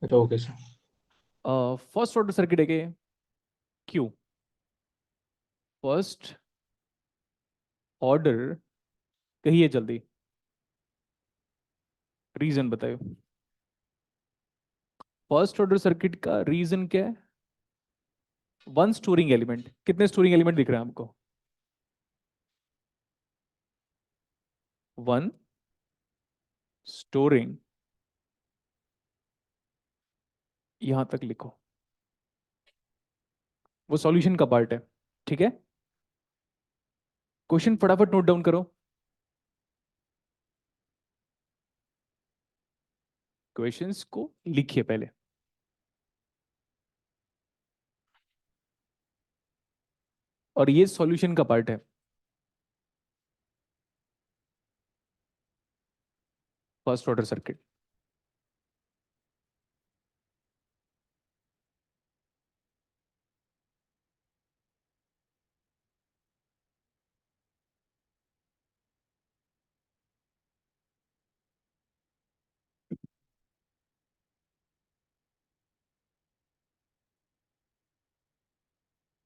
अच्छा okay sir. First order circuit है कि क्यों फर्स्ट ऑर्डर कहिए जल्दी, रीजन बताइए। फर्स्ट ऑर्डर सर्किट का रीजन क्या है? वन स्टोरिंग एलिमेंट, कितने स्टोरिंग एलिमेंट दिख रहे हैं आपको? वन स्टोरिंग, यहां तक लिखो, वो सॉल्यूशन का पार्ट है। ठीक है, क्वेश्चन फटाफट नोट डाउन करो। क्वेश्चंस को लिखिए पहले। और ये सॉल्यूशन का पार्ट है। फर्स्ट ऑर्डर सर्किट,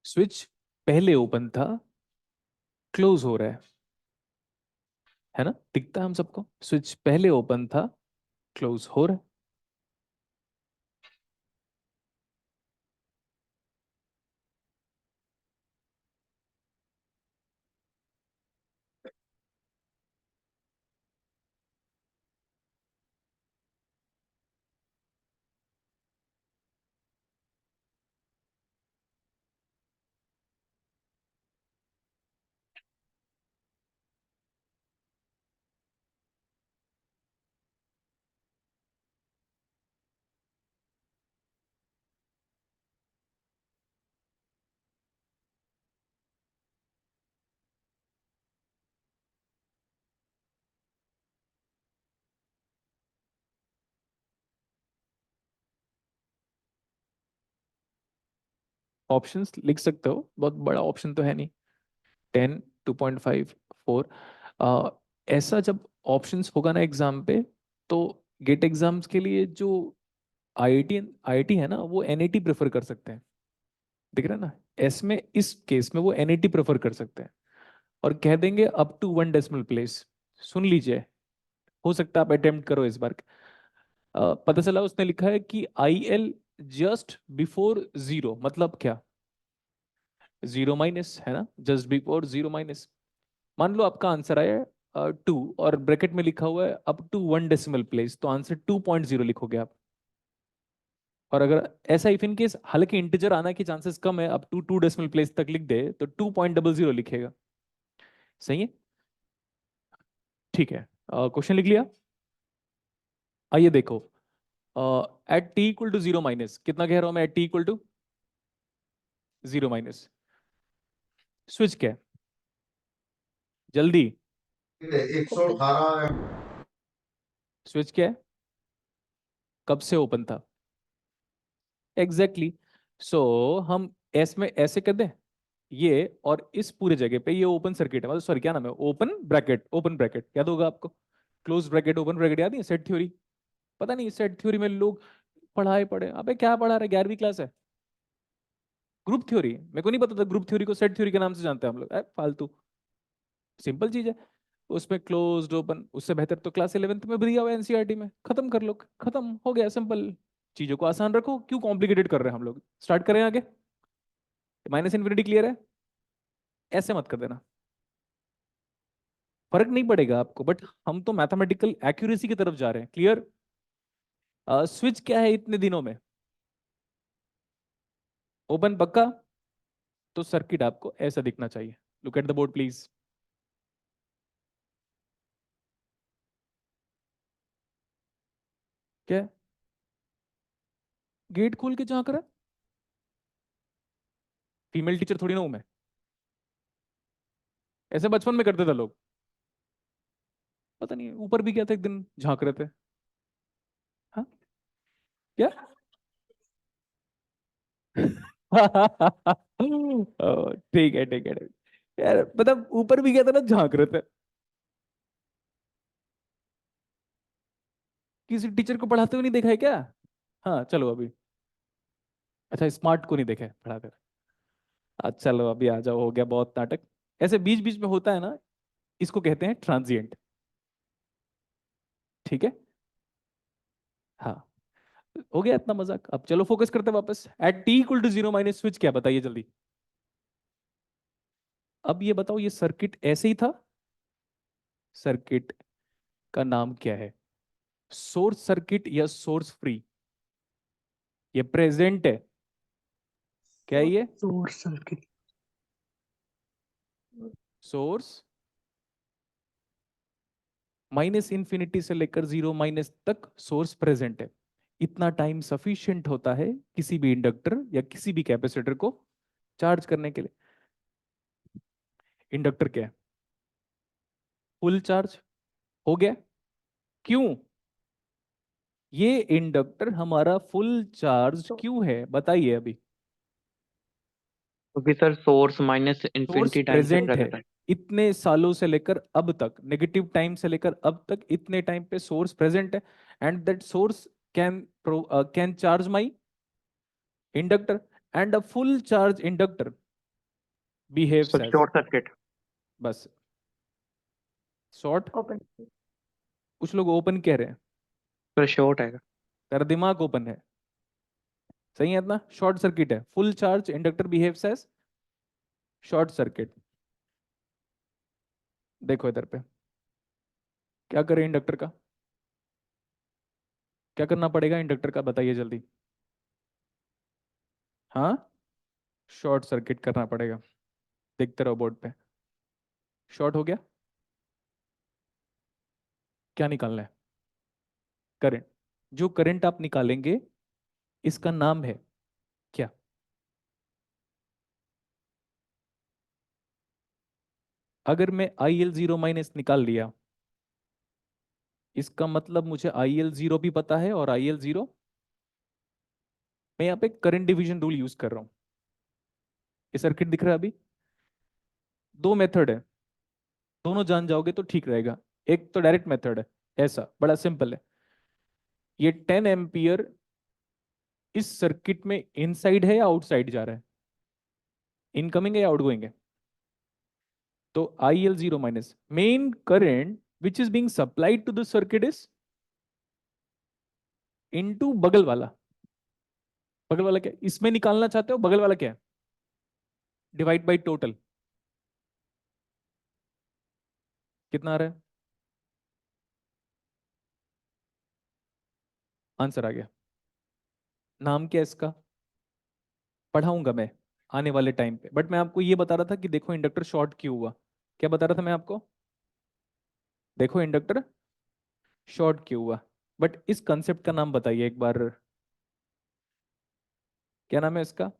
स्विच पहले ओपन था, क्लोज हो रहा है ना? दिखता है हम सबको, स्विच पहले ओपन था, क्लोज हो रहा है। ऑप्शंस लिख सकते हो, बहुत बड़ा ऑप्शन तो है नहीं। 10, 2.5, 4। ऐसा जब ऑप्शंस होगा ना एग्जाम पे, तो गेट एग्जाम्स के लिए जो आईआईटी आईआईटी है ना, वो एनआईटी प्रेफर कर सकते हैं। दिख रहा है ना? एस में, इस केस में वो एनआईटी प्रेफर कर सकते हैं और कह देंगे अप टू 1 डेसिमल प्लेस। सुन लीजिए, हो सकता है आप अटेम्प्ट करो इस बार। पता चला उसने लिखा है कि I L just before zero, मतलब क्या? जीरो माइनस है ना, जस्ट बिफोर जीरो माइनस। मान लो आपका आंसर आया 2 और ब्रैकेट में लिखा हुआ है अप टू 1 डेसिमल प्लेस, तो आंसर 2.0 लिखोगे आप। और अगर ऐसा इफ इन केस, हालांकि इंटीजर आना की चांसेस कम है, अप टू 2 डेसिमल प्लेस तक लिख दे तो 2.00 लिखेगा। सही है? ठीक है, क्वेश्चन लिख लिया। आइए देखो, at T equal to zero minus, कितना कह रहा हूं मैं? At T equal to zero minus, switch क्या है? जल्दी, 118। स्विच क्या है? कब से ओपन था? Exactly exactly. सो हम एस में ऐसे कर दें, ये और इस पूरे जगह पे ये ओपन सर्किट है, मतलब सॉरी क्या नाम है, ओपन ब्रैकेट, ओपन ब्रैकेट याद होगा आपको। क्लोज ब्रैकेट, ओपन ब्रैकेट याद नहीं, सेट थ्योरी। पता नहीं सेट थ्योरी में लोग पढ़ाए पढ़े, अबे क्या पढ़ा रहे, 11वीं क्लास है। ग्रुप थ्योरी, मेरे को नहीं पता था ग्रुप थ्योरी को सेट थ्योरी के नाम से जानते हैं हम लोग, फालतू। सिंपल चीज है, उसमें क्लोज्ड ओपन, उससे बेहतर तो क्लास 11th में भी दिया हुआ है एनसीईआरटी में, खत्म कर लो, खत्म हो गया, सिंपल। चीजों को आसान रखो, क्यों कॉम्प्लिकेटेड कर रहे हैं हम लोग। स्टार्ट करें आगे। माइनस इन्फिनिटी क्लियर है? ऐसे मत कर देना, फर्क नहीं पड़ेगा आपको, बट हम तो मैथमेटिकल एक्यूरेसी की तरफ जा रहे हैं। क्लियर? स्विच क्या है इतने दिनों में? ओपन पक्का? तो सर्किट आपको ऐसा दिखना चाहिए। Look at the board please. क्या? गेट खोल के झांक रहा है? फीमेल टीचर थोड़ी ना हूं मैं, ऐसे बचपन में करते थे लोग। पता नहीं, ऊपर भी गया था एक दिन, झांक रहे थे। हाँ? क्या? ठीक है ठीक है ठीक है। यार मतलब ऊपर भी गया था ना, झांक रहे थे। किसी टीचर को पढ़ाते हुए नहीं देखा है क्या? हाँ चलो अभी, अच्छा स्मार्ट को नहीं देखे पढ़ा कर। चलो अभी आ जाओ, हो गया बहुत नाटक। ऐसे बीच बीच में होता है ना, इसको कहते हैं ट्रांजिएंट। ठीक है। हाँ, हो गया इतना मजाक। अब चलो फोकस करते हैं वापस। At T equal to zero minus switch क्या, बताइए जल्दी। अब ये बताओ, ये सर्किट ऐसे ही था, सर्किट का नाम क्या है? सोर्स सर्किट या सोर्स फ्री? ये प्रेजेंट है, क्या है ये? Source circuit. Source minus infinity से लेकर जीरो माइनस तक सोर्स प्रेजेंट है। इतना टाइम सफिशिएंट होता है किसी भी इंडक्टर या किसी भी कैपेसिटर को चार्ज करने के लिए। इंडक्टर क्या है? फुल चार्ज हो गया। क्यों ये इंडक्टर हमारा फुल चार्ज क्यों है, बताइए अभी। क्योंकि sir source minus source infinity time तक प्रेजेंट है, रहता है। इतने सालों से लेकर अब तक, नेगेटिव टाइम से लेकर अब तक इतने टाइम पे सोर्स प्रेजेंट है। And that source can can charge my inductor, and a full charge inductor behaves sir as, short circuit. बस शॉर्ट। ओपन। कुछ लोग ओपन कह रहे हैं, सर शॉर्ट है। तेरा दिमाग ओपन है। सही है इतना, शॉर्ट सर्किट है, full charge inductor behaves as short circuit. देखो इधर पे क्या करें इंडक्टर का, क्या करना पड़ेगा इंडक्टर का, बताइए जल्दी। हाँ, शॉर्ट सर्किट करना पड़ेगा। देखते रहो बोर्ड पे, शॉर्ट हो गया। क्या निकालना है? करंट। जो करंट आप निकालेंगे इसका नाम है क्या? अगर मैं आई एल जीरो माइनस निकाल लिया, इसका मतलब मुझे आई एल जीरो भी पता है और आई एल जीरो। मैं यहाँ पे करंट डिवीजन रूल यूज कर रहा हूं। ये सर्किट दिख रहा है अभी? दो मेथड है, दोनों जान जाओगे तो ठीक रहेगा। एक तो डायरेक्ट मेथड है, ऐसा बड़ा सिंपल है। ये 10 एम्पियर इस सर्किट में इनसाइड है या आउटसाइड जा रहा है? इनकमिंग है या आउटगोइंग है? तो I L zero minus main current which is being supplied to the circuit is into बगल वाला। बगल वाला क्या इसमें निकालना चाहते हो? बगल वाला क्या है? Divide by total. कितना आ रहा है? आंसर आ गया। नाम क्या है इसका? पढ़ाऊंगा मैं आने वाले टाइम पे, बट मैं आपको ये बता रहा था कि देखो इंडक्टर शॉर्ट क्यों हुआ। क्या बता रहा था मैं आपको? देखो इंडक्टर शॉर्ट क्यों हुआ। बट इस कंसेप्ट का नाम बताइए एक बार, क्या नाम है इसका?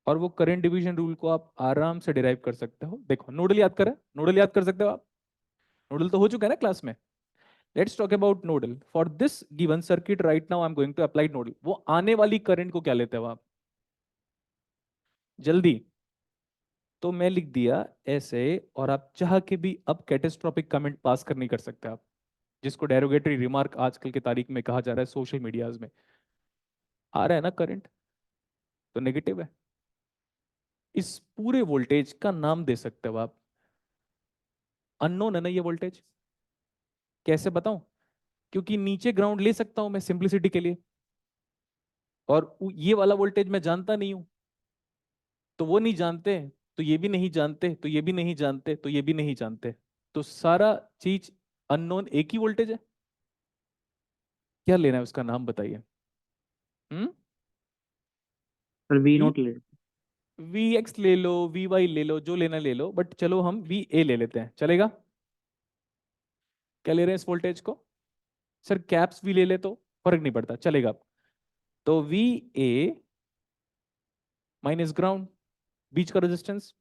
और वो करंट डिवीजन रूल को आप आराम से डिराइव कर सकते हो। देखो नोडल याद करें, नोडल याद कर सकते हो आप। नोडल तो हो चुका है ना क्लास में। Let's talk about nodal for this given circuit. Right now I am going to apply nodal. वो आने वाली करंट को क्या लेते हो आप? जल्दी। तो मैं लिख दिया ऐसे, और आप चाह के भी अब कैटेस्ट्रोफिक कमेंट पास कर नहीं कर सकते आप, जिसको डेरोगेटरी रिमार्क आजकल की तारीख में कहा जा रहा है सोशल मीडियाज में। आ रहा है ना करंट, तो नेगेटिव है। इस पूरे वोल्टेज का नाम दे सकते हो आप, अननोन है ना ये वोल्टेज। कैसे बताऊं? क्योंकि नीचे ग्राउंड ले सकता हूं मैं सिंप्लिसिटी के लिए, और ये वाला वोल्टेज मैं जानता नहीं हूं, तो वो नहीं जानते, तो ये भी नहीं जानते, तो ये भी नहीं जानते, तो ये भी नहीं जानते। तो सारा चीज अननोन, एक ही वोल्टेज है। क्या लेना है उसका नाम बताइए। हम्म? सर वी वी नोट ले। वी एक्स ले लो, वी वाई ले लो, जो लेना ले लो, बट चलो हम वी ए ले लेते हैं, चलेगा? क्या ले रहे हैं इस वोल्टेज को? सर कैप्स भी ले ले तो फर्क नहीं पड़ता, चलेगा। तो वी ए माइनस ग्राउंड, बीच का resistance,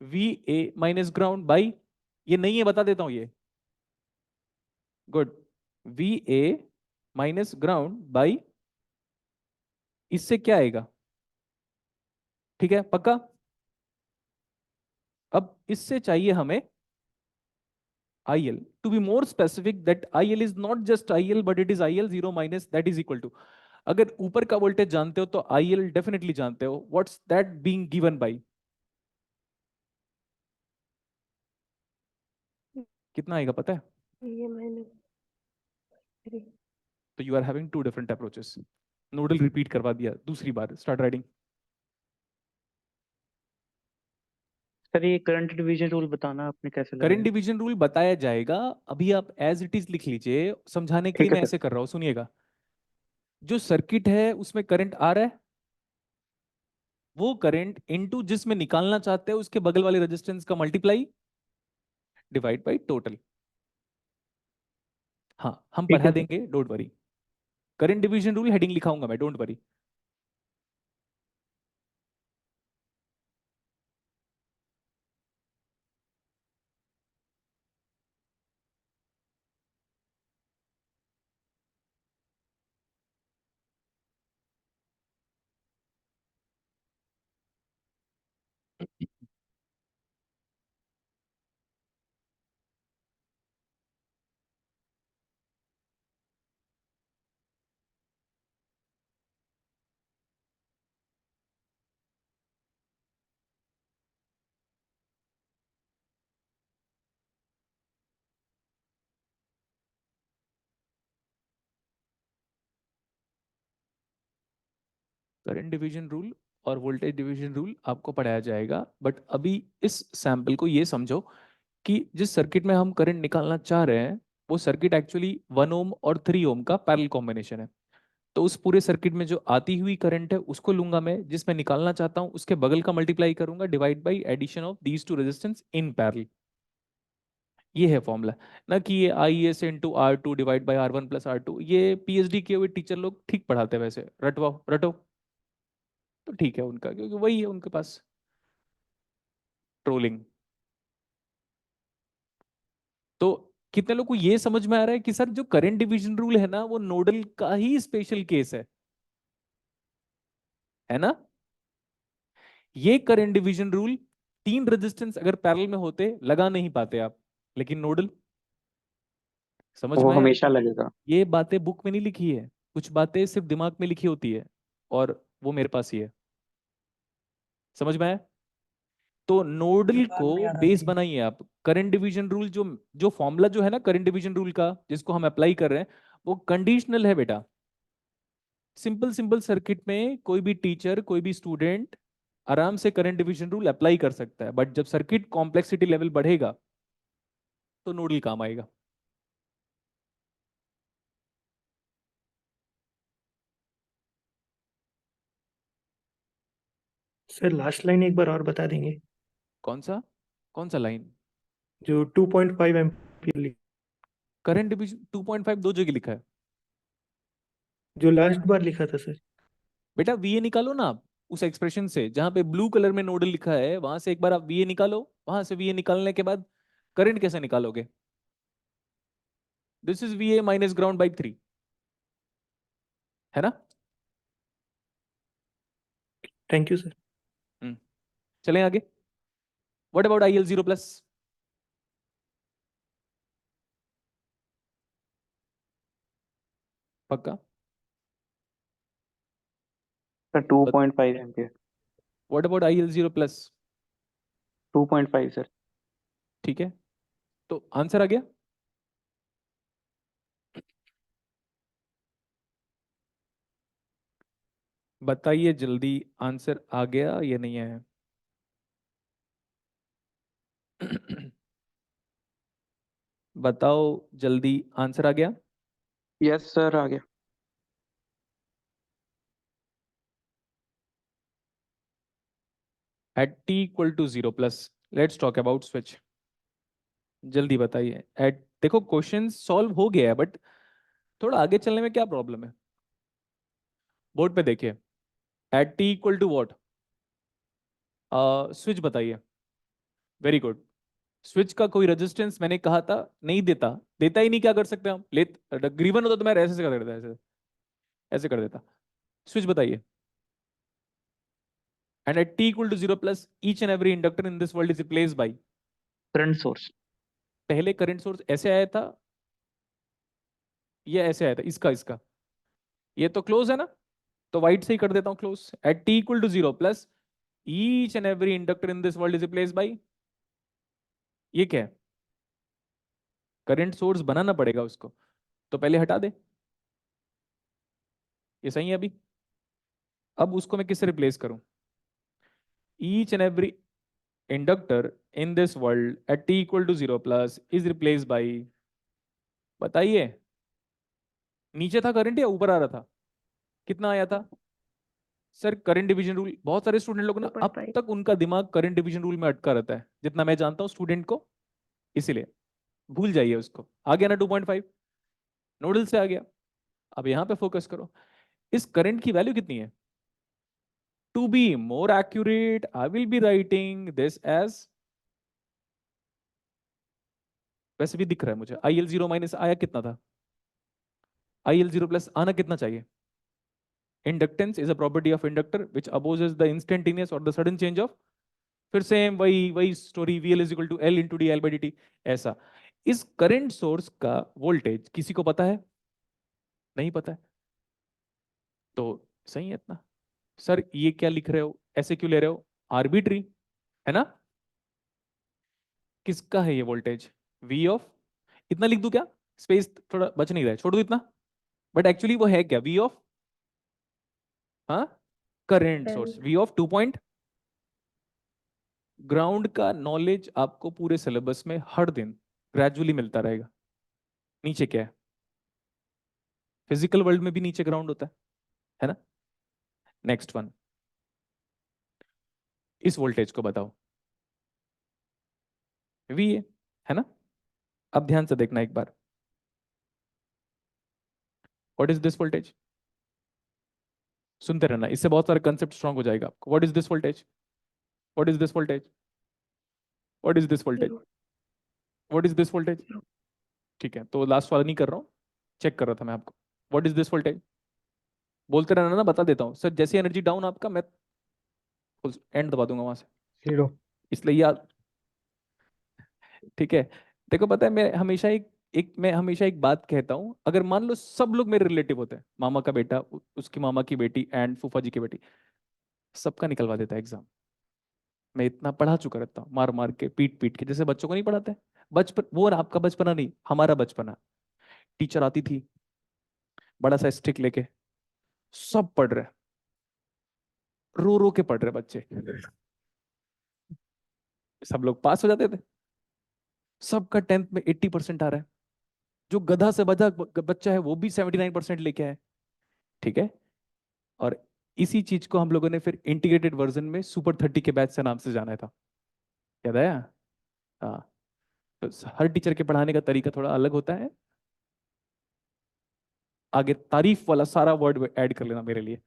V A minus ground by, ये नहीं है बता देता हूं ये, good, V A minus ground by, इससे क्या आएगा? ठीक है पक्का? अब इससे चाहिए हमें IL, to be more specific that IL is not just IL but it is IL 0 minus that is equal to, अगर ऊपर का वोल्टेज जानते हो तो IL डेफिनेटली जानते हो, what's that being given by, कितना आएगा पता है? ये माइनस 3। तो you are having two different approaches. Nodal repeat करवा दिया दूसरी बार, स्टार्ट राइटिंग। सर ये करंट डिवीजन रूल बताना आपने कैसे करंट लगाया? डिवीजन रूल बताया जाएगा, अभी आप एज इट इज लिख लीजिए, समझाने के लिए ठीक है मैं सर। ऐसे कर रहा हूं, सुनिएगा। जो सर्किट है उसमें करंट आ रहा है, वो करंट इनटू जिसमें निकालना चाहते हैं उसके बगल वाले रेजिस्टेंस का मल्टीप्लाई डिवाइड बाय टोटल। हाँ हम ठीक पढ़ा है सर। देंगे, don't worry. Current division rule heading लिखाऊंगा मैं, don't worry. Current division rule और वोल्टेज डिवीजन रूल आपको पढ़ाया जाएगा, बट अभी इस सैंपल को ये समझो कि जिस सर्किट में हम करंट निकालना चाह रहे हैं वो सर्किट एक्चुअली 1 ओम और 3 ओम का पैरेलल कॉम्बिनेशन है। तो उस पूरे सर्किट में जो आती हुई करंट है उसको लूंगा मैं, जिसमें निकालना चाहता हूं उसके बगल का मल्टीप्लाई करूंगा divide by addition of these two resistance in parallel. ये है फॉर्मूला, ना कि ये IS into R2 divide by R1 plus R2। ये PhD किए हुए टीचर लोग ठीक पढ़ाते हैं, वैसे रटवाओ रटो तो ठीक है उनका, क्योंकि वही है उनके पास, ट्रोलिंग। तो कितने लोग को ये समझ में आ रहा है कि सर जो करंट डिवीजन रूल है ना वो नोडल का ही स्पेशल केस है ना? ये करंट डिवीजन रूल 3 रेजिस्टेंस अगर पैरेलल में होते लगा नहीं पाते आप, लेकिन नोडल, समझ वो में आया? हमेशा लगेगा। ये बातें बुक में नहीं लिखी है, कुछ बातें सिर्फ दिमाग में लिखी होती है, और वो मेरे पास ही है। समझ में आया? तो नोडल को बेस बनाइए आप। करंट डिवीजन रूल जो जो फॉर्मूला जो है ना करंट डिवीजन रूल का जिसको हम अप्लाई कर रहे हैं, वो कंडीशनल है बेटा। सिंपल सिंपल सर्किट में कोई भी टीचर कोई भी स्टूडेंट आराम से करंट डिवीजन रूल अप्लाई कर सकता है, बट जब सर्किट कॉम्प्लेक्सिटी लेवल बढ़ेगा तो नोडल काम आएगा। सर लास्ट लाइन एक बार और बता देंगे? कौन सा लाइन? जो 2.5 एम्पीयर करंट डिवीजन 2.5 दो जगह लिखा है जो लास्ट बार लिखा था सर। बेटा। VA निकालो ना आप उस एक्सप्रेशन से, जहां पे ब्लू कलर में नोडल लिखा है वहां से एक बार आप VA निकालो, वहां से VA निकालने के बाद करंट कैसे निकालोगे? This is VA minus ground by 3, है ना? Thank you sir. चलें आगे। What about IL 0 plus? पक्का? Sir 2.5 ampere. What about IL 0 plus? 2.5 sir. ठीक है, तो आंसर आ गया। बताइए जल्दी, आंसर आ गया या नहीं आया? बताओ जल्दी, आंसर आ गया? यस सर आ गया। At T equal to 0 plus, let's talk about switch. जल्दी बताइए। एट, देखो क्वेश्चन सॉल्व हो गया है, बट थोड़ा आगे चलने में क्या प्रॉब्लम है? बोर्ड पे देखिए, at T equal to what, switch बताइए। Very good. स्विच का कोई रेजिस्टेंस मैंने कहा था नहीं देता, देता ही नहीं, क्या कर सकते हम? ले ग्रीवन होता तो मैं ऐसे कर देता, ऐसे ऐसे कर देता। स्विच बताइए। and at t equal to 0 plus each and every inductor in this world is replaced by current source. पहले करंट सोर्स ऐसे आया था, ये ऐसे आया था, इसका इसका ये तो क्लोज है ना, तो वाइट से ही कर देता हूं close. At t equal to 0 plus each and every inductor in this world is replaced by, ये क्या है, करंट सोर्स बनाना पड़ेगा उसको, तो पहले हटा दे, ये सही है अभी। अब उसको मैं किससे रिप्लेस करूं, each and every inductor in this world at t equal to 0 plus is replaced by, बताइए नीचे था करंट या ऊपर आ रहा था, कितना आया था सर करंट डिवीजन रूल। बहुत सारे स्टूडेंट लोग ना अब 2.5 तक उनका दिमाग करंट डिवीजन रूल में अटका रहता है, जितना मैं जानता हूं स्टूडेंट को, इसीलिए भूल जाइए उसको। आ गया ना 2.5, नोडल से आ गया। अब यहां पे फोकस करो, इस करंट की वैल्यू कितनी है। To be more accurate I will be writing this as, वैसे भी दिख रहा है मुझे, IL0 माइनस आया कितना था, IL0 प्लस आना कितना चाहिए। Inductance is a property of inductor which opposes the instantaneous और द सडन चेंज ऑफ, फिर सेम वही वही story, VL is equal to L into d l by d t. ऐसा इस करंट सोर्स का वोल्टेज किसी को पता है, नहीं पता है, तो सही है इतना। सर ये क्या लिख रहे हो, ऐसे क्यों ले रहे हो, आर्बिट्री है ना। किसका है ये वोल्टेज, V ऑफ, इतना लिख दूं क्या, स्पेस थोड़ा बच नहीं रहा है, छोड़ दो इतना, बट एक्चुअली वो है क्या, V ऑफ, हाँ current source, V of 2 point. Ground का नॉलेज आपको पूरे सिलेबस में हर दिन ग्रेजुअली मिलता रहेगा। नीचे क्या है, फिजिकल वर्ल्ड में भी नीचे ग्राउंड होता है ना। नेक्स्ट वन, इस वोल्टेज को बताओ, V है ना। अब ध्यान से देखना एक बार, व्हाट इज दिस वोल्टेज, सुनते रहना, इससे बहुत सारे कंसेप्ट स्ट्रांग हो जाएगा आपको। What is this voltage, what is this voltage, what is this voltage, what is this voltage. ठीक है, तो लास्ट वाला नहीं कर रहा हूँ, चेक कर रहा था मैं आपको। व्हाट इज दिस वोल्टेज, बोलते रहना ना, बता देता हूँ सर, जैसी एनर्जी डाउन आपका मैं एंड दबा दूंगा वहां से, 0 इसलिए याद, ठीक है। देखो पता है मैं हमेशा एक बात कहता हूं, अगर मान लो सब लोग मेरे रिलेटिव होते हैं, मामा का बेटा, उसकी मामा की बेटी एंड फूफा जी की बेटी, सबका निकलवा देता है एग्जाम। मैं इतना पढ़ा चुका रहता हूँ, मार मार के, पीट पीट के, जैसे बच्चों को नहीं पढ़ाते हैं। बचपन वो आपका बचपना नहीं, हमारा बचपना। टीचर आती थी बड़ा सा स्टिक लेके, सब पढ़ रहे, रो रो के पढ़ रहे बच्चे, सब लोग पास हो जाते थे। सबका 10th में 80% आ रहा है, जो गधा से बधा बच्चा है वो भी 79% लेके आए, ठीक है। और इसी चीज को हम लोगों ने फिर इंटीग्रेटेड वर्जन में सुपर 30 के बैच से नाम से जाना था, याद आया। हाँ, तो हर टीचर के पढ़ाने का तरीका थोड़ा अलग होता है। आगे तारीफ वाला सारा वर्ड ऐड कर लेना मेरे लिए।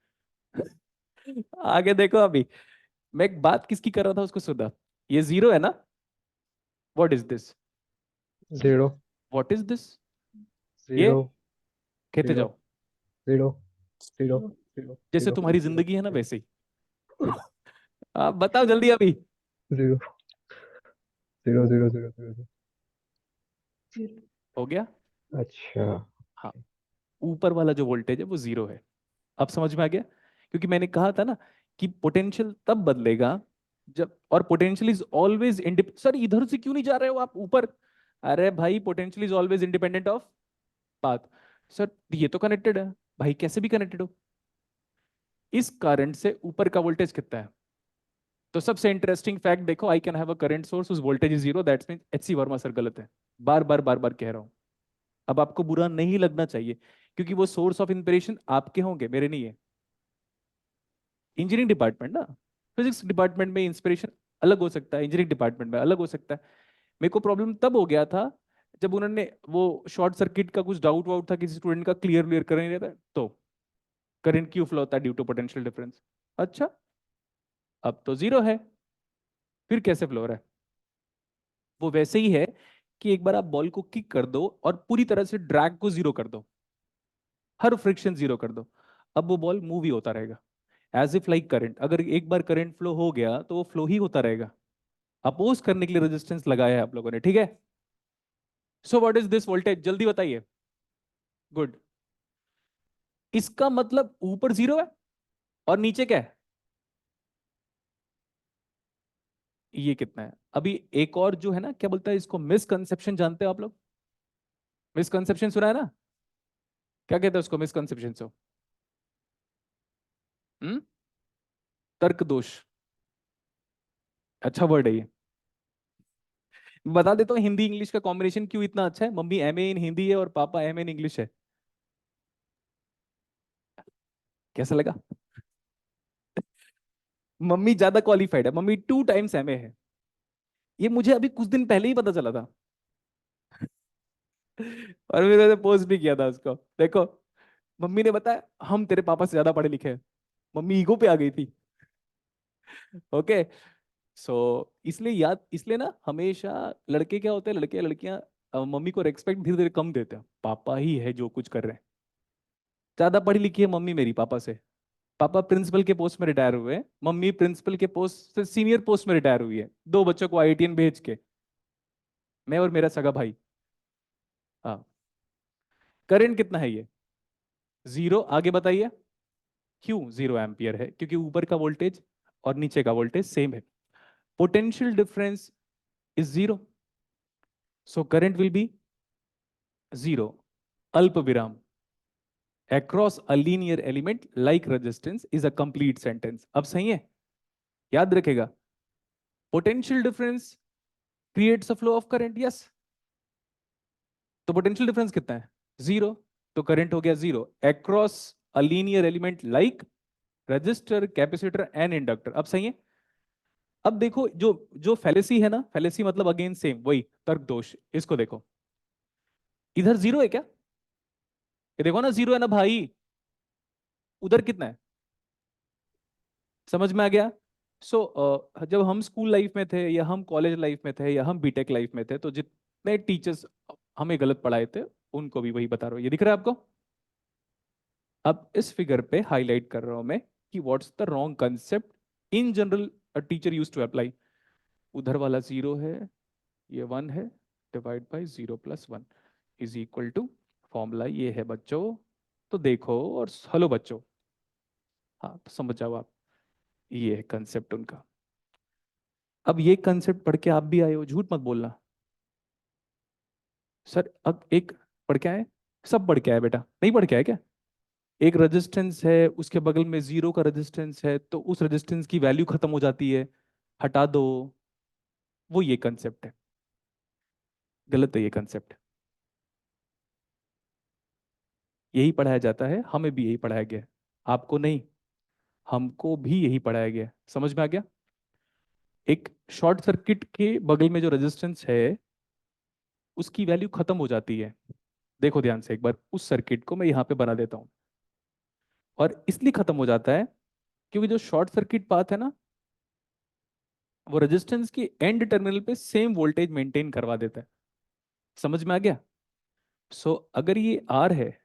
आगे देखो, अभी मैं एक बात किसकी कर रहा था उसको सुना, ये 0 है ना, what is this, 0 what is this, ये 0 कहते 0 जाओ, 0 0 0 जैसे तुम्हारी जिंदगी है ना वैसे ही। आप बताओ जल्दी अभी। 0 0 0 0 0 हो गया, अच्छा हाँ, ऊपर वाला जो वोल्टेज है वो 0 है। अब समझ में आ गया, क्योंकि मैंने कहा था ना कि पोटेंशियल तब बदलेगा जब, और potential is always independent. Sir इधर से क्यों नहीं जा रहे हो आप ऊपर, अरे भाई potential is always independent of path. Sir ये तो कनेक्टेड है, भाई कैसे भी कनेक्टेड हो। इस करंट से ऊपर का वोल्टेज कितना है, तो सबसे इंटरेस्टिंग फैक्ट देखो, I can have a current source उस voltage is 0, that's mean HC Verma sir गलत है। बार बार कह रहा हूं, अब आपको बुरा नहीं लगना चाहिए, क्योंकि वो सोर्स ऑफ इंस्पिरेशन आपके होंगे, मेरे नहीं है। इंजीनियरिंग डिपार्टमेंट ना, फिजिक्स डिपार्टमेंट में इंस्पिरेशन अलग हो सकता है, इंजीनियरिंग डिपार्टमेंट में अलग हो सकता है। मेरे को प्रॉब्लम तब हो गया था जब उन्होंने वो शॉर्ट सर्किट का कुछ डाउट वाउट था किसी स्टूडेंट का, क्लियर कर नहीं रहता, तो करंट क्यों फ्लो होता है, ड्यू टू पोटेंशियल डिफरेंस। अच्छा, अब तो 0 है, फिर कैसे फ्लो हो रहा है। वो वैसे ही है कि एक बार आप बॉल को किक कर दो और पूरी तरह से ड्रैग को 0 कर दो, हर फ्रिक्शन 0 कर दो, अब वो बॉल मूव ही होता रहेगा। एज इफ लाइक करंट, अगर एक बार करंट फ्लो हो गया तो वो फ्लो ही होता रहेगा। अपोज करने के लिए रेजिस्टेंस लगाया है आप लोगों ने, ठीक है। So what is this voltage, जल्दी बताइए। गुड, इसका मतलब ऊपर 0 है और नीचे क्या है, ये कितना है। अभी एक और जो है ना, क्या बोलता है इसको, मिसकंसेप्शन, जानते हो आप लोग, मिसकंसेप्शन सुना है ना, क्या कहते हैं उसको मिसकंसेप्शन से, हम्म, तर्क दोष, अच्छा वर्ड है ये। बता देता हूँ हिंदी इंग्लिश का कॉम्बिनेशन क्यों इतना अच्छा है, मम्मी एमए इन हिंदी है और पापा एमए इन इंग्लिश है। कैसा लगा, मम्मी ज्यादा क्वालिफाइड है, मम्मी 2 टाइम्स एमए है। ये मुझे अभी कुछ दिन पहले ही पता चला था और मैंने पोस्ट भी किया था उसको, देखो मम्मी ने बताया हम तेरे पापा से ज्यादा पढ़े लिखे हैं, मम्मी ईगो पे आ गई थी। ओके, सो इसलिए याद, इसलिए ना हमेशा लड़के क्या होते हैं, लड़के लड़कियां मम्मी को रेस्पेक्ट धीरे धीरे कम देते हैं, पापा ही है जो कुछ कर रहे हैं। ज्यादा पढ़ी लिखी है मम्मी मेरी पापा से, पापा प्रिंसिपल के पोस्ट में रिटायर हुए हैं, मम्मी प्रिंसिपल के पोस्ट से सीनियर पोस्ट में रिटायर हुई है, 2 बच्चों को आईआईटीएन भेज के, मैं और मेरा सगा भाई। हाँ, करंट कितना है ये, 0, आगे बताइए। क्यों 0 एम्पियर है, क्योंकि ऊपर का वोल्टेज और नीचे का वोल्टेज सेम है, potential difference is 0, so current will be 0, अल्प विराम, across a linear element like resistance is a complete sentence। अब सही है, याद रखेगा, potential difference creates a flow of current, yes, तो पोटेंशियल डिफरेंस कितना है, 0, तो करंट हो गया 0 across a linear element like register, capacitor and inductor. अब सही है। अब देखो जो जो फैलेसी है ना, फैलेसी मतलब अगेन सेम वही तर्क दोष, इसको देखो, इधर 0 है क्या, ये देखो ना 0 है ना भाई, उधर कितना है, समझ में आ गया। सो जब हम स्कूल लाइफ में थे या हम कॉलेज लाइफ में थे या हम बीटेक लाइफ में थे, तो जितने टीचर्स हमें गलत पढ़ाए थे उनको भी वही बता रहा हूँ, ये दिख रहा है आपको। अब इस फिगर पे हाईलाइट कर रहा हूं मैं कि what's the wrong concept in general a teacher used to apply. उधर वाला 0 है, ये 1 है, divide by 0 plus 1 is equal to, formula ये है बच्चों, तो देखो और हेलो बच्चों, हाँ तो समझ जाओ आप, ये है कंसेप्ट उनका। अब ये कंसेप्ट पढ़ के आप भी आए हो, झूठ मत बोलना। सर अब एक पढ़ के आए, सब पढ़ के आए बेटा, नहीं पढ़ के आए क्या, एक रेजिस्टेंस है उसके बगल में 0 का रेजिस्टेंस है, तो उस रेजिस्टेंस की वैल्यू खत्म हो जाती है, हटा दो, वो ये कंसेप्ट है, गलत है ये कंसेप्ट। यही पढ़ाया जाता है, हमें भी यही पढ़ाया गया है, आपको नहीं, हमको भी यही पढ़ाया गया है, समझ में आ गया। एक शॉर्ट सर्किट के बगल में जो रेजिस्टेंस है उसकी वैल्यू खत्म हो जाती है, देखो ध्यान से एक बार, उस सर्किट को मैं यहाँ पे बना देता हूँ, और इसलिए खत्म हो जाता है क्योंकि जो शॉर्ट सर्किट पाथ है ना, वो रेजिस्टेंस की एंड टर्मिनल पे सेम वोल्टेज मेंटेन करवा देता है, समझ में आ गया। सो अगर ये आर है,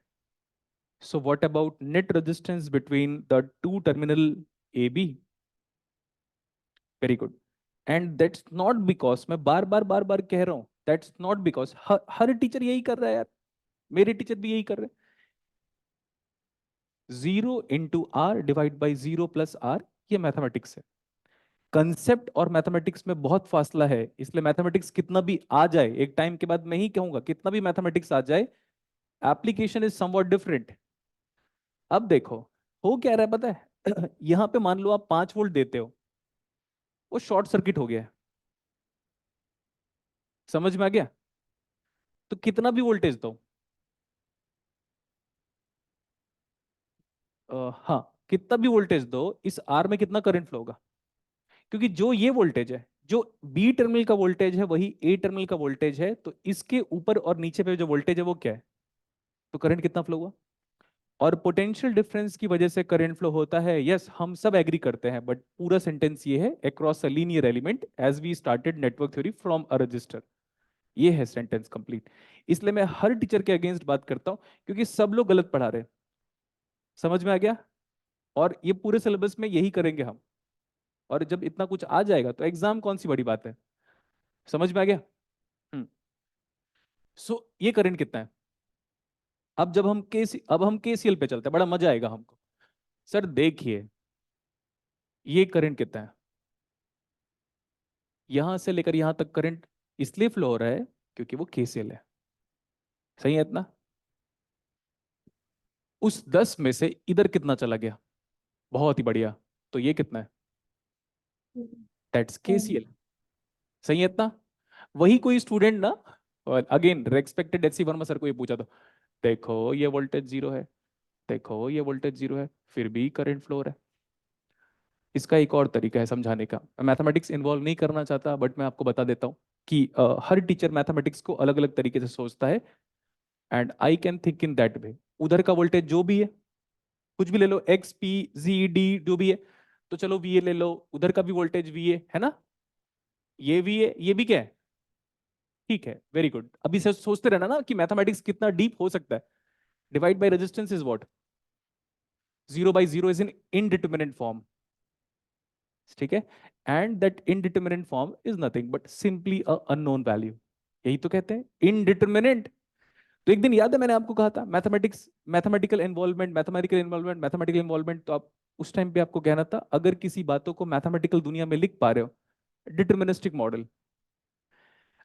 so what about net resistance between the 2 terminal A B, very good. And that's not because, मैं बार बार कह रहा हूं, दैट्स नॉट बिकॉज, हर टीचर यही कर रहा है यार, मेरे टीचर भी यही कर रहे हैं, 0 into R divide by 0 plus R, ये मैथमेटिक्स है। कंसेप्ट और मैथमेटिक्स में बहुत फासला है, इसलिए मैथमेटिक्स कितना भी आ जाए, एक टाइम के बाद मैं ही कहूंगा कितना भी मैथमेटिक्स आ जाए, एप्लीकेशन इज समवॉट डिफरेंट। अब देखो हो क्या रहा है पता है यहां पे मान लो आप 5 वोल्ट देते हो, वो शॉर्ट सर्किट हो गया है, समझ में आ गया, तो कितना भी वोल्टेज दो, हाँ कितना भी वोल्टेज दो, इस आर में कितना करंट फ्लो होगा, क्योंकि जो ये वोल्टेज है, जो बी टर्मिनल का वोल्टेज है वही ए टर्मिनल का वोल्टेज है, तो इसके ऊपर और नीचे पे जो वोल्टेज है वो क्या है, तो करंट कितना फ्लो हुआ। और पोटेंशियल डिफरेंस की वजह से करंट फ्लो होता है, यस हम सब एग्री करते हैं, बट पूरा सेंटेंस ये है, across a linear element as we started network theory from a register, ये है सेंटेंस कंप्लीट। इसलिए मैं हर टीचर के अगेंस्ट बात करता हूं क्योंकि सब लोग गलत पढ़ा रहे हैं, समझ में आ गया। और ये पूरे सिलेबस में यही करेंगे हम। और जब इतना कुछ आ जाएगा तो एग्जाम कौन सी बड़ी बात है। समझ में आ गया? सो ये करंट कितना है। अब हम केसीएल पे चलते हैं, बड़ा मजा आएगा हमको। सर देखिए ये करंट कितना है, यहां से लेकर यहां तक करंट इसलिए फ्लो हो रहा है क्योंकि वो केसीएल है। सही है इतना? उस 10 में से इधर कितना चला गया, बहुत ही बढ़िया। तो ये कितना है, दैट्स केसीएल। सही है इतना? वही कोई स्टूडेंट ना, और again respected HC Verma sir को ये पूछा तो देखो ये वोल्टेज जीरो है, देखो ये वोल्टेज जीरो है, फिर भी करंट फ्लो हो रहा है। इसका एक और तरीका है समझाने का। मैं मैथमेटिक्स इन्वॉल्व नहीं करना चाहता, बट मैं आपको बता देता हूँ कि हर टीचर मैथमेटिक्स को अलग अलग तरीके से सोचता है, and I can think in that way. उधर का वोल्टेज जो भी है, कुछ भी ले लो, एक्स पी जी डी जो भी है, तो चलो वी ए ले लो, उधर का भी वोल्टेज वी ए है ना, ये वी ए, ये भी क्या है, ठीक है, वेरी गुड। अभी से सोचते रहना ना कि मैथमेटिक्स कितना डीप हो सकता है। Divide by resistance is what, 0/0 is in indeterminate form, ठीक है, and that indeterminate form is nothing but simply a unknown value. यही तो कहते हैं इनडिटरमिनेट। तो एक दिन याद है मैंने आपको कहा था मैथमेटिक्स, मैथमेटिकल इन्वॉल्वमेंट, तो आप उस टाइम पे आपको कहना था अगर किसी बातों को मैथमेटिकल दुनिया में लिख पा रहे हो, डिटरमिनिस्टिक मॉडल।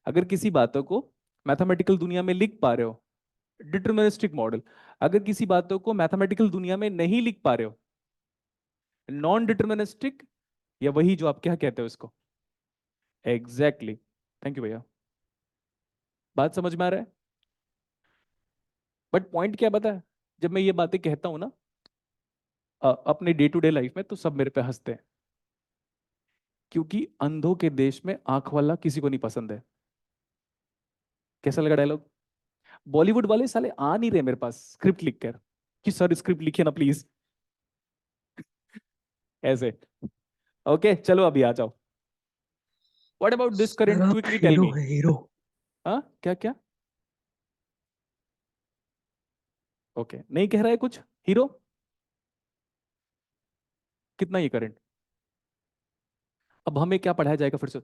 अगर किसी बातों को मैथमेटिकल दुनिया में लिख पा रहे हो, डिटरमिनिस्टिक मॉडल। अगर किसी बातों को मैथमेटिकल दुनिया में नहीं लिख पा रहे हो, नॉन डिटरमिनिस्टिक, या वही जो आप क्या कहते हो इसको, एग्जैक्टली। थैंक यू भैया, बात समझ में आ रहा है? बट पॉइंट क्या पता है, जब मैं ये बातें कहता हूं ना अपने डे टू डे लाइफ में, तो सब मेरे पे हंसते हैं, क्योंकि अंधों के देश में आंख वाला किसी को नहीं पसंद है। कैसा लगा डायलॉग? बॉलीवुड वाले साले आ नहीं रहे मेरे पास स्क्रिप्ट लिखकर कि सर स्क्रिप्ट लिखिए ना प्लीज, ऐसे। ओके चलो अभी आ जाओ। What about this sir current, आप क्विकली टेल हीरो मी। है हीरो। हाँ क्या क्या? ओके नहीं कह रहा है कुछ हीरो। कितना ये करंट, अब हमें क्या पढ़ाया जाएगा फिर से,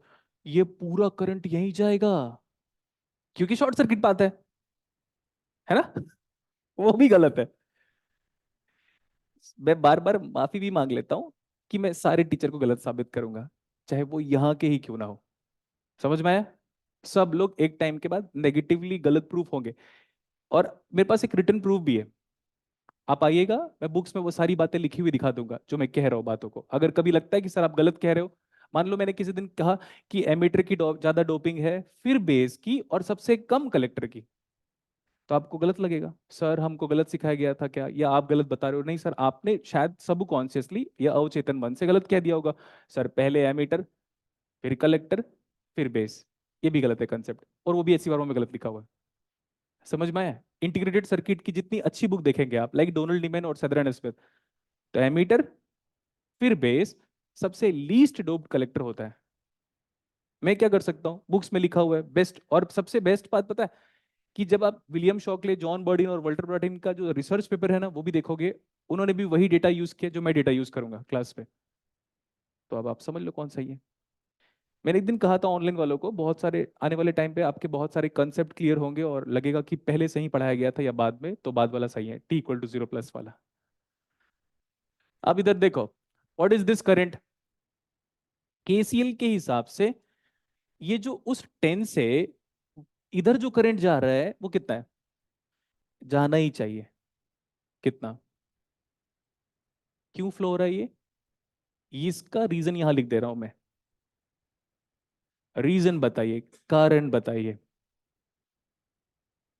ये पूरा करंट यहीं जाएगा क्योंकि शॉर्ट सर्किट पाता है ना? वो भी गलत है। मैं बार बार माफी भी मांग लेता हूं कि मैं सारे टीचर को गलत साबित करूंगा, चाहे वो यहाँ के ही क्यों ना हो। समझ में आया? सब लोग एक टाइम के बाद नेगेटिवली गलत प्रूफ होंगे, और मेरे पास एक रिटर्न प्रूफ भी है। आप आइएगा, मैं बुक्स में वो सारी बातें लिखी हुई दिखा दूंगा जो मैं कह रहा हूँ बातों को। अगर कभी लगता है कि सर आप गलत कह रहे हो, मान लो मैंने किसी दिन कहा कि एमीटर की ज्यादा डोपिंग है, फिर बेस की और सबसे कम कलेक्टर की, तो आपको गलत लगेगा, सर हमको गलत सिखाया गया था क्या, या आप गलत बता रहे हो। नहीं सर, आपने शायद सब कॉन्शियसली या अवचेतन मन से गलत कह दिया होगा। सर पहले एमीटर, फिर कलेक्टर, फिर बेस, ये भी गलत है कंसेप्ट, और वो भी ऐसी बारों में गलत लिखा हुआ है। समझ में आया? इंटीग्रेटेड सर्किट की जितनी अच्छी बुक देखेंगे आप, लाइक डोनाल्ड नीमैन और सदरन स्मिथ, तो एमीटर फिर बेस सबसे लीस्ट डोप्ड कलेक्टर होता है। मैं क्या कर सकता हूँ, बुक्स में लिखा हुआ है बेस्ट। और सबसे बेस्ट बात पता है कि जब आप विलियम शॉकले, जॉन बर्डिन और वल्टर ब्रॉटिन का जो रिसर्च पेपर है ना, वो भी देखोगे, उन्होंने भी वही डेटा यूज किया जो मैं डेटा यूज करूंगा क्लास पे। तो अब आप समझ लो कौन सही है। मैंने एक दिन कहा था ऑनलाइन वालों को, बहुत सारे आने वाले टाइम पे आपके बहुत सारे कंसेप्ट क्लियर होंगे और लगेगा कि पहले सही पढ़ाया गया था या बाद में, तो बाद वाला सही है, T=0 वाला। अब इधर देखो, what is this current, KCL के हिसाब से ये जो उस 10 से इधर जो करंट जा रहा है वो कितना है, जाना ही चाहिए। कितना, क्यों फ्लो हो रहा है ये, इसका रीजन यहां लिख दे रहा हूं मैं। रीजन बताइए, कारण बताइए।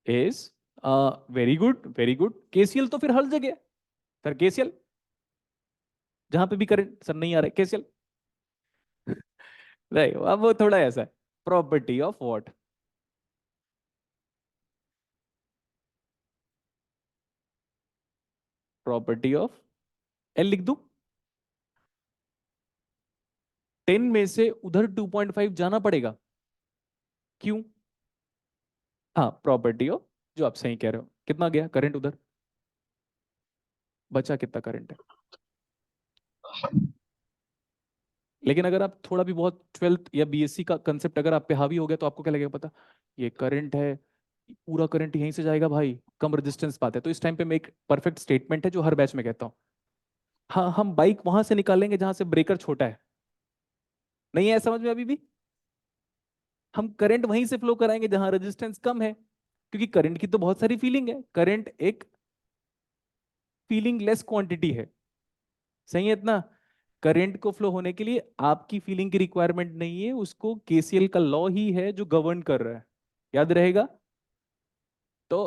Is very good very good, KCL तो फिर हर जगह है। सर केसीएल जहां पे भी करंट सर नहीं आ रहा है केसीएल, नहीं अब वो थोड़ा ऐसा है, property of what, property of L लिख दूं। 10 में से उधर 2.5 जाना पड़ेगा, क्यों? हाँ प्रॉपर्टी ऑफ, जो आप सही कह रहे हो, कितना गया करंट उधर, बचा कितना करंट है, लेकिन अगर आप थोड़ा भी बहुत 12th या बीएससी का कंसेप्ट अगर आप पे हावी हो गया तो आपको क्या लगेगा पता, ये करंट है, पूरा करंट यहीं से जाएगा भाई, कम रेजिस्टेंस पाते हैं। तो इस टाइम पे मैं एक परफेक्ट स्टेटमेंट है जो हर बैच में कहता हूँ, हाँ हम बाइक वहां से निकालेंगे जहां से ब्रेकर छोटा है। नहीं है समझ में अभी भी? हम करंट वहीं से फ्लो कराएंगे जहां रेजिस्टेंस कम है, क्योंकि करंट की तो बहुत सारी फीलिंग है, करंट एक फीलिंग लेस क्वांटिटी है। सही है इतना? करंट को फ्लो होने के लिए आपकी फीलिंग की रिक्वायरमेंट नहीं है, उसको केसीएल का लॉ ही है जो गवर्न कर रहा है। याद रहेगा? तो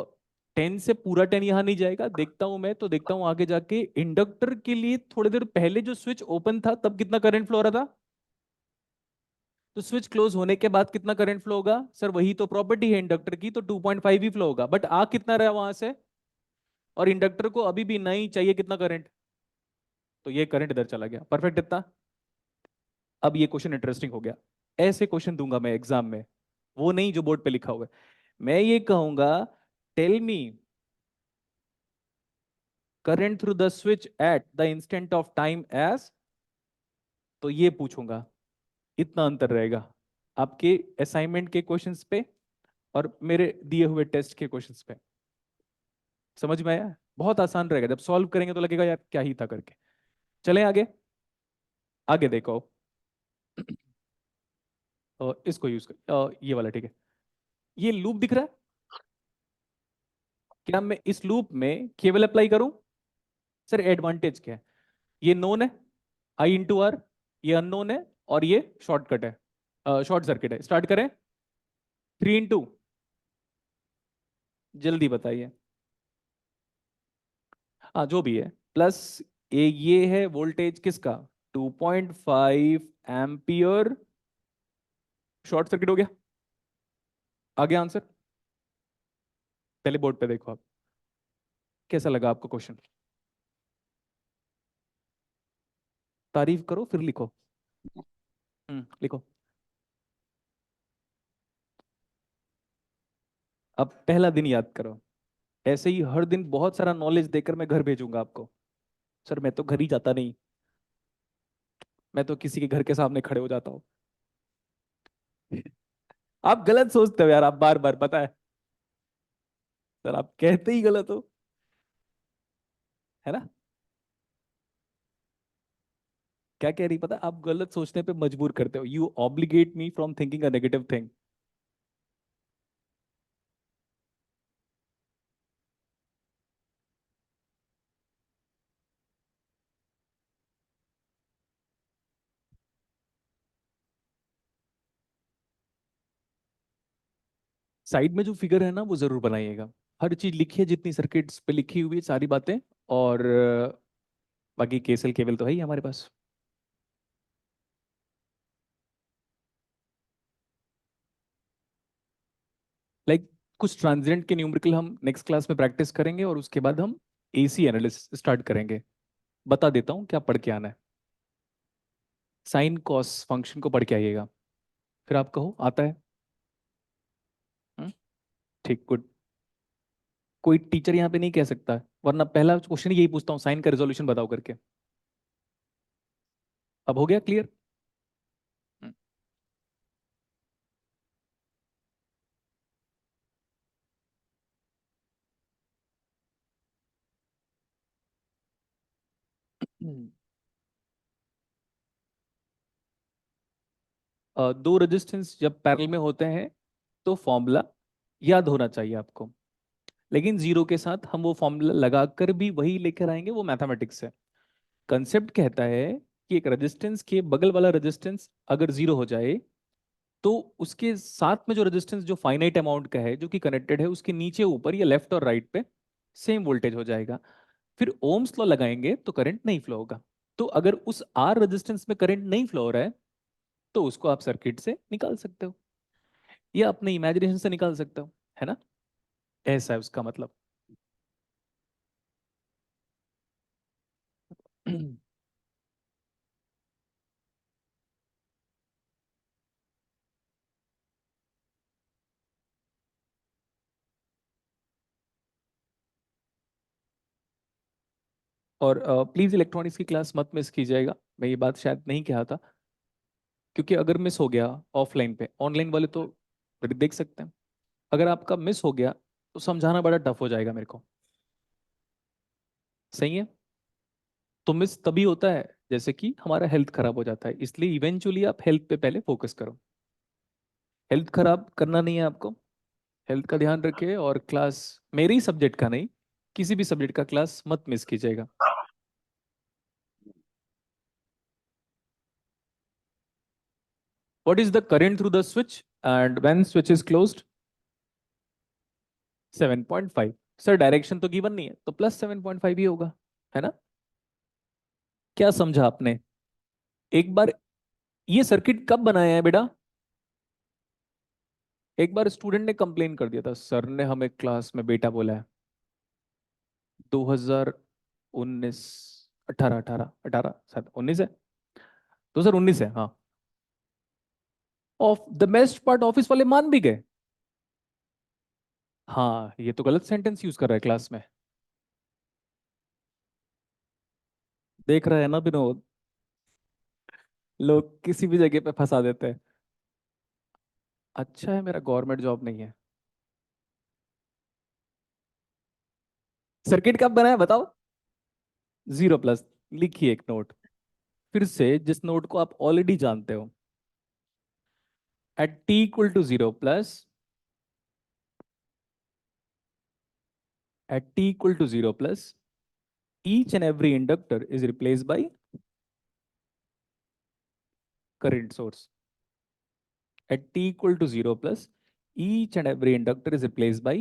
10 से पूरा 10 यहां नहीं जाएगा, देखता हूं मैं, तो देखता हूं आगे जाके इंडक्टर के लिए थोड़ी देर पहले जो स्विच ओपन था तब कितना करंट फ्लो हो रहा था, तो स्विच क्लोज होने के बाद कितना करंट फ्लो होगा सर, वही तो प्रॉपर्टी है इंडक्टर की, तो 2.5 ही फ्लो होगा, बट आ कितना रहा वहां से, और इंडक्टर को अभी भी नहीं चाहिए कितना करंट, तो ये करंट इधर चला गया। परफेक्ट इतना? अब ये क्वेश्चन इंटरेस्टिंग हो गया। ऐसे क्वेश्चन दूंगा मैं एग्जाम में, वो नहीं जो बोर्ड पे लिखा हुआ है। मैं ये कहूंगा, tell me current through the switch at the instant of time as, तो ये पूछूंगा। इतना अंतर रहेगा आपके असाइनमेंट के क्वेश्चंस पे और मेरे दिए हुए टेस्ट के क्वेश्चंस पे। समझ में आया? बहुत आसान रहेगा, जब सॉल्व करेंगे तो लगेगा यार क्या ही था करके। चलें आगे। आगे देखो, इसको यूज कर, ये वाला ठीक है। ये लूप दिख रहा है, क्या मैं इस लूप में केवल अप्लाई करूं? सर एडवांटेज क्या है, ये नोन है आई इंटू आर, ये अननोन है, और ये शॉर्टकट है, शॉर्ट सर्किट है। स्टार्ट करें, 3 इंटू, जल्दी बताइए। हाँ जो भी है, प्लस ये है वोल्टेज किसका, 2.5 एम्पियर, शॉर्ट सर्किट हो गया। आगे आंसर, पहले बोर्ड पे देखो आप, कैसा लगा आपको क्वेश्चन? तारीफ करो फिर लिखो। लिखो। अब पहला दिन याद करो, ऐसे ही हर दिन बहुत सारा नॉलेज देकर मैं घर भेजूंगा आपको। सर मैं तो घर ही जाता नहीं, मैं तो किसी के घर के सामने खड़े हो जाता हूँ। आप गलत सोचते हो यार, आप बार बार, पता है सर, आप कहते ही गलत हो, है ना? क्या कह रही पता, आप गलत सोचने पे मजबूर करते हो, you obligate me from thinking a negative thing. Side में जो फिगर है ना वो जरूर बनाइएगा, हर चीज लिखिए जितनी सर्किट्स पे लिखी हुई है सारी बातें, और बाकी केएसएल केबल तो है ही हमारे पास। कुछ ट्रांजिएंट के न्यूमेरिकल हम नेक्स्ट क्लास में प्रैक्टिस करेंगे, और उसके बाद हम एसी एनालिसिस स्टार्ट करेंगे। बता देता हूँ क्या पढ़ के आना है। साइन कॉस फंक्शन को पढ़ के आइएगा, फिर आप कहो आता है। हम्म, ठीक, गुड। कोई टीचर यहाँ पे नहीं कह सकता, वरना पहला क्वेश्चन यही पूछता हूँ, साइन का रेजोल्यूशन बताओ करके। अब हो गया क्लियर? दो रेजिस्टेंस जब पैरेलल में होते हैं तो फॉर्मूला याद होना चाहिए आपको, लेकिन जीरो के साथ हम वो फॉर्मूला लगाकर भी वही लेकर आएंगे, वो मैथमेटिक्स है। कंसेप्ट कहता है कि एक रेजिस्टेंस के बगल वाला रेजिस्टेंस अगर जीरो हो जाए, तो उसके साथ में जो रेजिस्टेंस जो फाइनाइट अमाउंट का है जो कि कनेक्टेड है, उसके नीचे ऊपर या लेफ्ट और राइट पे सेम वोल्टेज हो जाएगा। फिर ओम्स लॉ लगाएंगे तो करंट नहीं फ्लो होगा। तो अगर उस आर रेजिस्टेंस में करंट नहीं फ्लो हो रहा है, तो उसको आप सर्किट से निकाल सकते हो, या अपने इमेजिनेशन से निकाल सकते हो, है ना? ऐसा है उसका मतलब। और प्लीज इलेक्ट्रॉनिक्स की क्लास मत मिस कीजिएगा, मैं ये बात शायद नहीं कहा था, क्योंकि अगर मिस हो गया ऑफलाइन पे, ऑनलाइन वाले तो फिर देख सकते हैं, अगर आपका मिस हो गया तो समझाना बड़ा टफ हो जाएगा मेरे को। सही है? तो मिस तभी होता है जैसे कि हमारा हेल्थ खराब हो जाता है, इसलिए इवेंचुअली आप हेल्थ पे पहले फोकस करो। हेल्थ खराब करना नहीं है आपको, हेल्थ का ध्यान रखिए, और क्लास, मेरे ही सब्जेक्ट का नहीं, किसी भी सब्जेक्ट का क्लास मत मिस कीजिएगा। What is the current through the switch and when switch is closed? 7.5। Sir direction तो गिवन नहीं है, तो प्लस 7.5 ही होगा, है ना? क्या समझा आपने? एक बार, ये सर्किट कब बनाया है बेटा? एक बार स्टूडेंट ने कंप्लेन कर दिया था, सर ने हमें क्लास में बेटा बोला है। 2019, 18, 18, 18, सर 19 है, तो सर 19 है, हाँ। Of the best part office वाले मान भी गए। हाँ, ये तो गलत सेंटेंस यूज कर रहा है क्लास में, देख रहा है ना विनोद, लोग किसी भी जगह पे फंसा देते हैं। अच्छा है मेरा गवर्नमेंट जॉब नहीं है। सर्किट कब बनाया बताओ? 0+, लिखिए एक नोट, फिर से जिस नोट को आप ऑलरेडी जानते हो। At t equal to 0+, at t equal to 0+, each and every inductor is replaced by current source. At t equal to 0+, each and every inductor is replaced by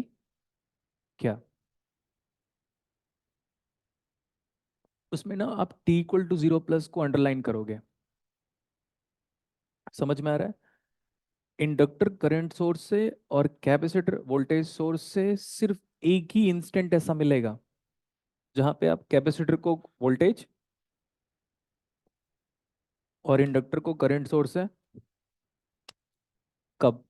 क्या? उसमें ना आप t इक्वल टू 0+ को underline करोगे, समझ में आ रहा है? इंडक्टर करंट सोर्स से और कैपेसिटर वोल्टेज सोर्स से सिर्फ एक ही इंस्टेंट ऐसा मिलेगा जहां पे आप कैपेसिटर को वोल्टेज और इंडक्टर को करंट सोर्स है। कब?